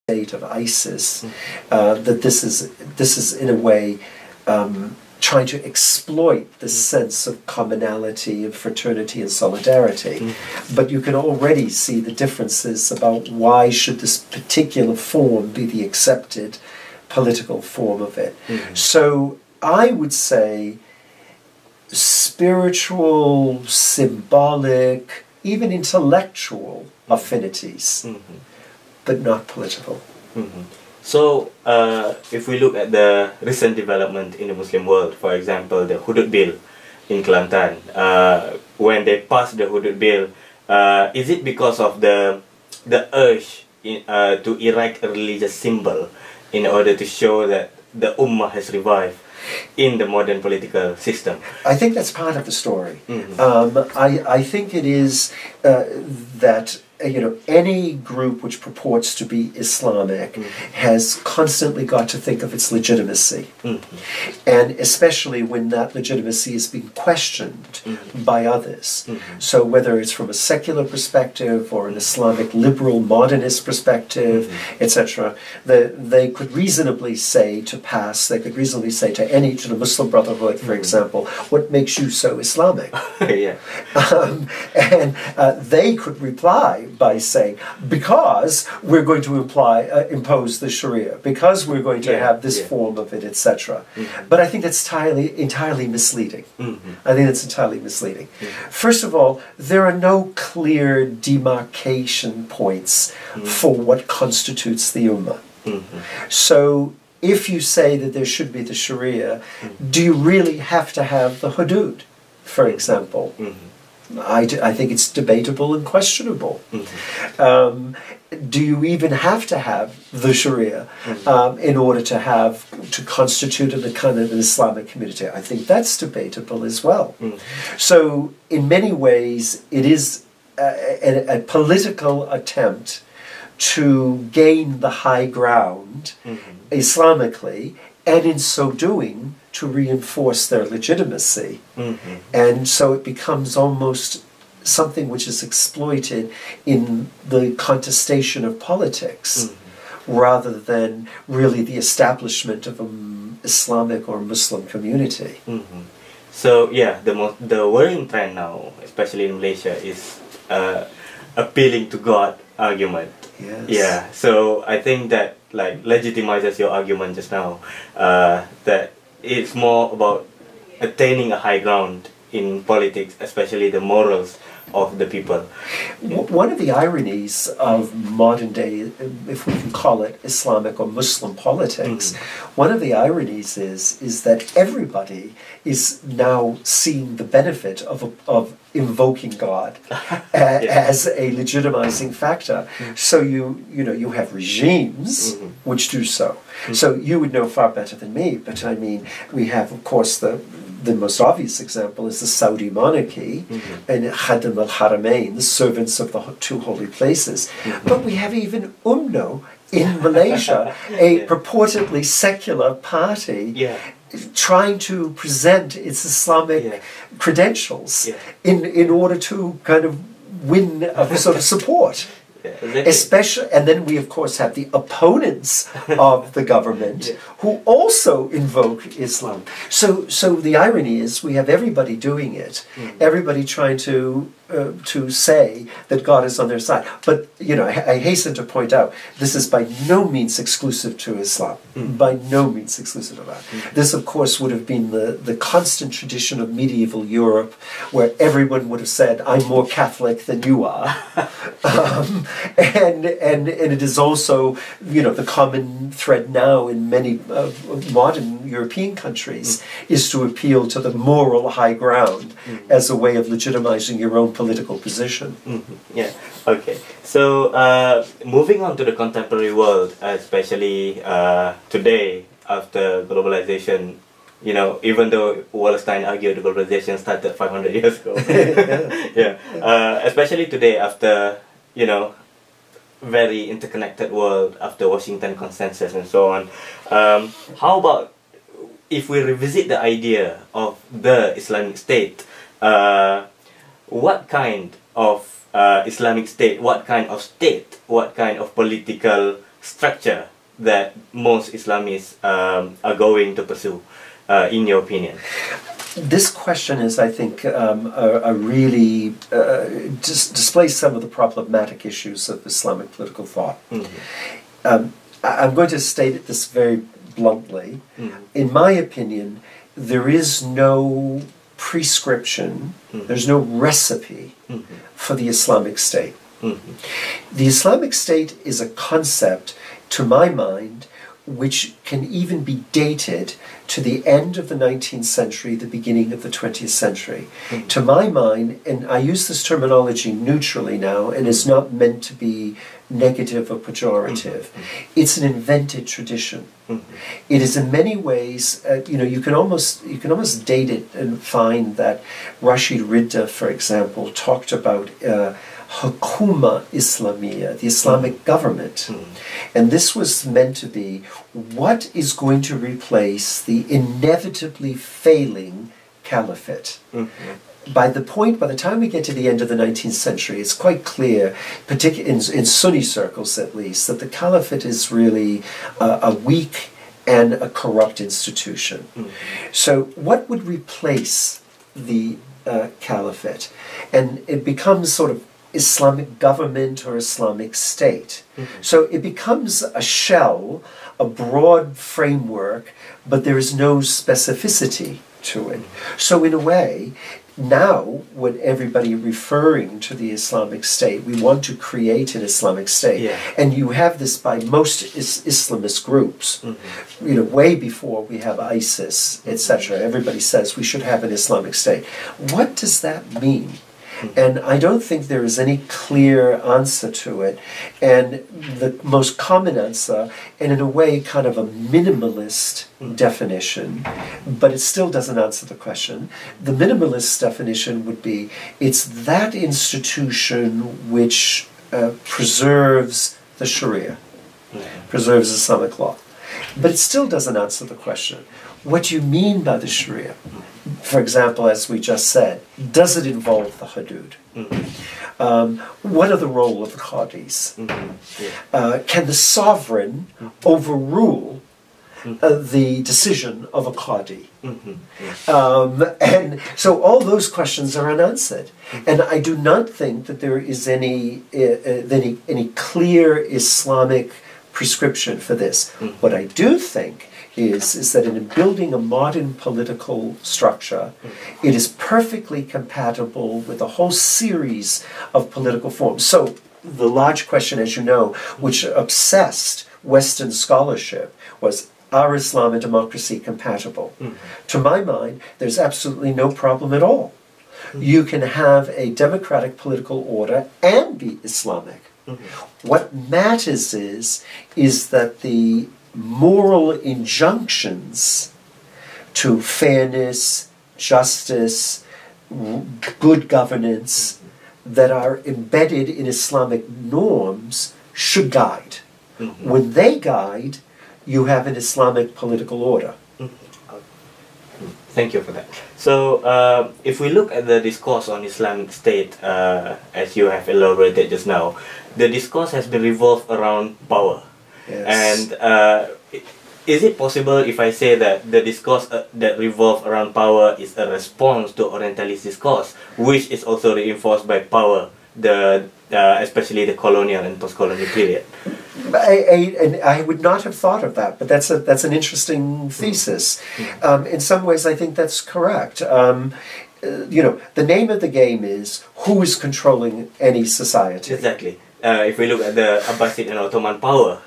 State of ISIS, that this is in a way trying to exploit the sense of commonality and fraternity and solidarity. But you can already see the differences about why should this particular form be the accepted political form of it. So I would say spiritual, symbolic, even intellectual affinities, but not political. So, if we look at the recent development in the Muslim world, for example, the Hoodie Bill in Kelantan, when they passed the Hoodie Bill, is it because of the urge to erect a religious symbol in order to show that the Ummah has revived in the modern political system? I think that's part of the story. I think it is that any group which purports to be Islamic has constantly got to think of its legitimacy, and especially when that legitimacy is being questioned by others. So whether it's from a secular perspective or an Islamic liberal modernist perspective, etc., they could reasonably say to the Muslim Brotherhood, for example, what makes you so Islamic? And they could reply by saying, because we're going to impose the Sharia, because we're going to have this form of it, etc. But I think that's entirely misleading. I think that's entirely misleading. First of all, there are no clear demarcation points for what constitutes the Ummah. So if you say that there should be the Sharia, do you really have to have the hudud, for example? I think it's debatable and questionable. Do you even have to have the Sharia in order to constitute a kind of an Islamic community? I think that's debatable as well. So in many ways, it is a political attempt to gain the high ground Islamically, and in so doing, to reinforce their legitimacy. And so it becomes almost something which is exploited in the contestation of politics, rather than really the establishment of an Islamic or Muslim community. So yeah, the worrying trend now, especially in Malaysia, is appealing to God argument. Yeah, so I think that legitimizes your argument just now, that it's more about attaining a high ground in politics, especially the morals of the people. One of the ironies of modern day, if we can call it Islamic or Muslim politics, one of the ironies is that everybody is now seeing the benefit of invoking God as a legitimizing factor. So you have regimes which do so. So you would know far better than me, but I mean, we have, of course, the most obvious example is the Saudi monarchy and Khadim al-Haramain, the servants of the two holy places. But we have even UMNO in Malaysia, a purportedly secular party, trying to present its Islamic credentials in order to kind of win a sort of support. Especially, and then we of course have the opponents of the government who also invoke Islam. So the irony is we have everybody doing it, everybody trying to say that God is on their side. But I hasten to point out this is by no means exclusive to Islam. By no means exclusive to that. This of course would have been the constant tradition of medieval Europe, where everyone would have said, "I'm more Catholic than you are." And it is also the common thread now in many modern European countries is to appeal to the moral high ground as a way of legitimizing your own political position. Yeah. Okay. So moving on to the contemporary world, especially today after globalization. Even though Wallerstein argued globalization started 500 years ago. Especially today after very interconnected world, after Washington Consensus and so on. How about if we revisit the idea of the Islamic State? What kind of Islamic State, what kind of political structure that most Islamists are going to pursue, in your opinion? This question is, I think, a really displays some of the problematic issues of Islamic political thought. I'm going to state this very bluntly. In my opinion, there is no prescription, there's no recipe for the Islamic State. The Islamic State is a concept, to my mind, which can even be dated to the end of the 19th century, the beginning of the 20th century. To my mind, and I use this terminology neutrally now, and it's not meant to be negative or pejorative, it's an invented tradition. It is in many ways, you can almost date it and find that Rashid Ridda, for example, talked about Hukuma Islamiyya, the Islamic government. And this was meant to be what is going to replace the inevitably failing caliphate. By the time we get to the end of the 19th century, it's quite clear, particularly in Sunni circles at least, that the caliphate is really a weak and a corrupt institution. So what would replace the caliphate? And it becomes sort of Islamic government or Islamic State. So it becomes a shell, a broad framework, but there is no specificity to it. So in a way, now when everybody referring to the Islamic State, we want to create an Islamic State. And you have this by most Islamist groups, way before we have ISIS, etc. Everybody says we should have an Islamic State. What does that mean? And I don't think there is any clear answer to it. And the most common answer, and in a way kind of a minimalist definition, but it still doesn't answer the question. The minimalist definition would be, it's that institution which preserves the Sharia, preserves Islamic law. But it still doesn't answer the question. What do you mean by the Sharia? For example, as we just said, does it involve the hudud? What are the role of the qadis? Can the sovereign overrule the decision of a qadi? And so all those questions are unanswered. And I do not think that there is any clear Islamic prescription for this. What I do think is that in building a modern political structure, it is perfectly compatible with a whole series of political forms. So the large question, as you know, which obsessed Western scholarship was, are Islam and democracy compatible? To my mind, there's absolutely no problem at all. You can have a democratic political order and be Islamic. What matters is that the moral injunctions to fairness, justice, good governance that are embedded in Islamic norms should guide. When they guide, you have an Islamic political order. Thank you for that. So, if we look at the discourse on Islamic State, as you have elaborated just now, the discourse has been revolved around power. And is it possible if I say that the discourse that revolves around power is a response to Orientalist discourse, which is also reinforced by power, especially the colonial and post-colonial period? I would not have thought of that, but that's an interesting thesis. In some ways, I think that's correct. The name of the game is who is controlling any society. Exactly. If we look at the Abbasid and Ottoman power,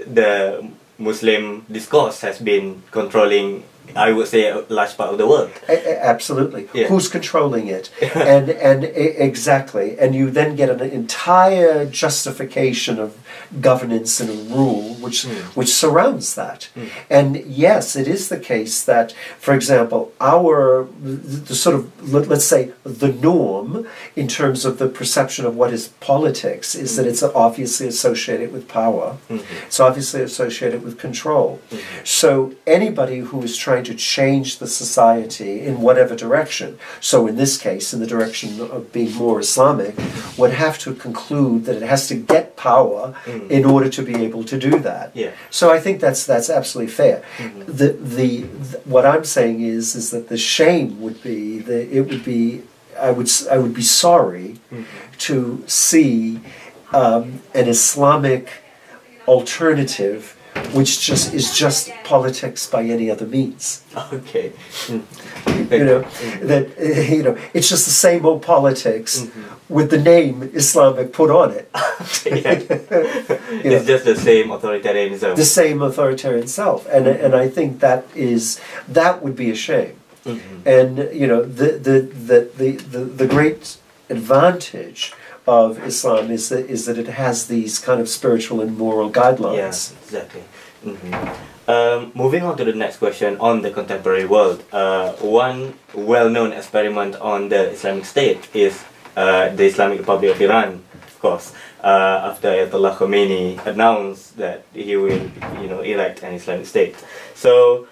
the Muslim discourse has been controlling, I would say, a large part of the world. Absolutely. Who's controlling it? and exactly. And you then get an entire justification of governance and rule which surrounds that. And yes, it is the case that, for example, the sort of, let's say, the norm in terms of the perception of what is politics is that it's obviously associated with power. It's obviously associated with control. So anybody who is trying trying to change the society in whatever direction, so in this case, in the direction of being more Islamic, would have to conclude that it has to get power in order to be able to do that. Yeah. So I think that's absolutely fair. The what I'm saying is that the shame would be I would be sorry to see an Islamic alternative which is just politics by any other means. Okay. It's just the same old politics with the name Islamic put on it. It's just the same authoritarianism. The same authoritarian self, and I think that would be a shame. And the great advantage of Islam is that it has these kind of spiritual and moral guidelines. Yeah, exactly. Moving on to the next question on the contemporary world. One well-known experiment on the Islamic State is the Islamic Republic of Iran, of course, after Ayatollah Khomeini announced that he will, elect an Islamic State. So,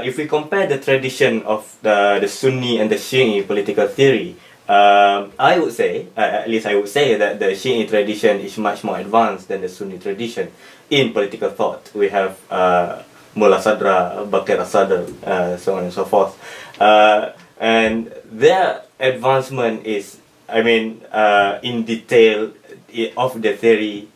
if we compare the tradition of the Sunni and the Shi'i political theory, I would say, at least I would say, that the Shi'i tradition is much more advanced than the Sunni tradition in political thought. We have Mullah Sadra, Bakir Sadr, so on and so forth. And their advancement is, in detail of the theory,